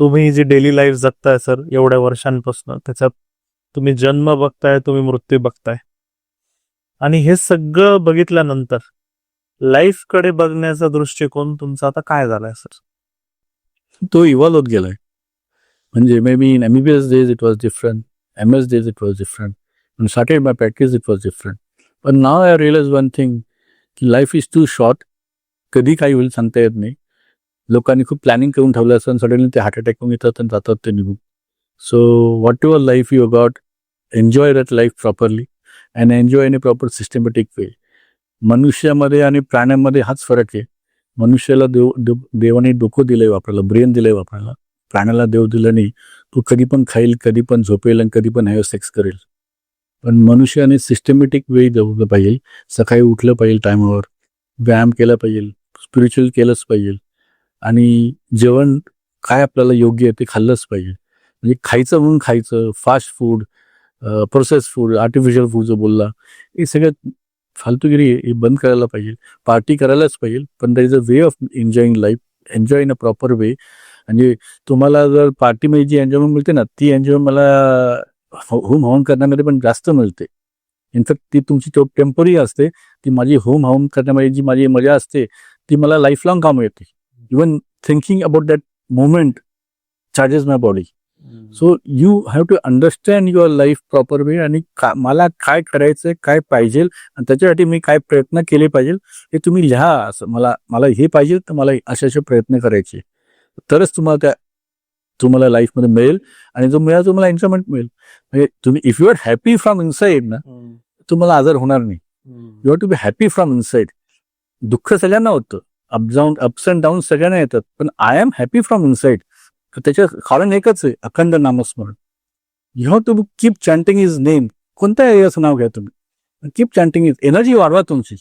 तुम्ही जी daily life जगताय sir एवढ्या वर्षांपासून, त्याच्यात तुम्ही जन्म बघताय, तुम्ही मृत्यू बघताय, आणि हे सगळं बघितल्यानंतर लाईफ कडे बघण्याचा दृष्टिकोन तुमचा आता काय झालाय सर? तो इव्हॉल्व होत गेलाय. म्हणजे may be in MBBS days it was different, MS days it was different, when I started my practice it was different, but now I realize one thing, की लाईफ इज टू शॉर्ट. कधी काही होईल सांगता येत नाही. लोकांनी खूप planning करून ठेवलं असं सडनली ते हार्ट अटॅक होऊन येतात आणि जातात ते निघून. So whatever life you got, enjoy that life properly and enjoy in a proper systematic way. मनुष्यामध्ये आणि प्राण्यांमध्ये हाच फरक आहे. मनुष्याला देवाने डोकं दिलंय वापरायला, ब्रेन दिलंय वापरायला. प्राण्याला देव दिलं नाही. तो कधी पण खाईल, कधी पण झोपेल आणि कधी पण हॅव सेक्स करेल. पण मनुष्याने सिस्टमॅटिक वे जगलं पाहिजे. सकाळी उठलं पाहिजे टायमावर, व्यायाम केला पाहिजे, स्पिरिच्युअल केलंच पाहिजे, आणि जेवण काय आपल्याला योग्य आहे ते खाल्लंच पाहिजे. म्हणजे खायचं म्हणून खायचं, fast food, process food, artificial food जो बोलला, हे सगळ्यात फालतूगिरी हे बंद करायला पाहिजे. पार्टी करायलाच पाहिजे, पण that is a way of enjoying life, enjoy in a proper way. म्हणजे तुम्हाला जर पार्टीमध्ये जी एन्जॉयमेंट मिळते ना, ती एन्जॉयमेंट मला होम हाऊन करण्यामध्ये पण जास्त मिळते. इनफॅक्ट ती तुमची टेम्पररी असते. ती माझी होम हाऊन करण्यामध्ये जी माझी मजा असते ती मला लाईफ लॉंग काम येते. Even thinking about that moment charges my body. So you have to understand your life proper way, आणि मला काय करायचं, काय पाहिजे आणि त्याच्यासाठी मी काय प्रयत्न केले पाहिजे हे तुम्ही लिहा. असं मला हे पाहिजे तर मला असे प्रयत्न करायचे, तरच तुम्हाला लाईफमध्ये मिळेल, आणि जो मिळाला तुम्हाला एन्जॉयमेंट मिळेल. म्हणजे तुम्ही if you are happy from inside ना, तुम्हाला आजार होणार नाही. You have to be happy from inside. दुःख सगळ्यांना होतं, अप्स अँड डाऊन सगळ्यांना येतात, पण I am happy from inside. तर त्याचं कारण एकच आहे, अखंड नामस्मरण. You have to keep chanting his name. कोणत्या एरियाचं नाव घ्या तुम्ही, कीप चॅन्टिंग इज. एनर्जी वाढवा तुमची,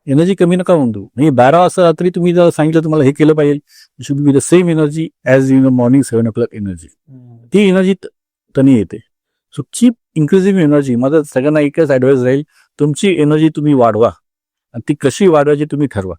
एनर्जी कमी नका होऊन देऊ. म्हणजे 12 वाजता रात्री तुम्ही जर सांगितलं तुम्हाला हे केलं पाहिजे, should be the same energy as in the morning 7 o'clock energy. ती एनर्जी त्यांनी येते. So keep increasing energy. माझं सगळ्यांना एकच ॲडवाइस राहील, तुमची एनर्जी तुम्ही वाढवा, आणि ती कशी वाढवायची तुम्ही ठरवा.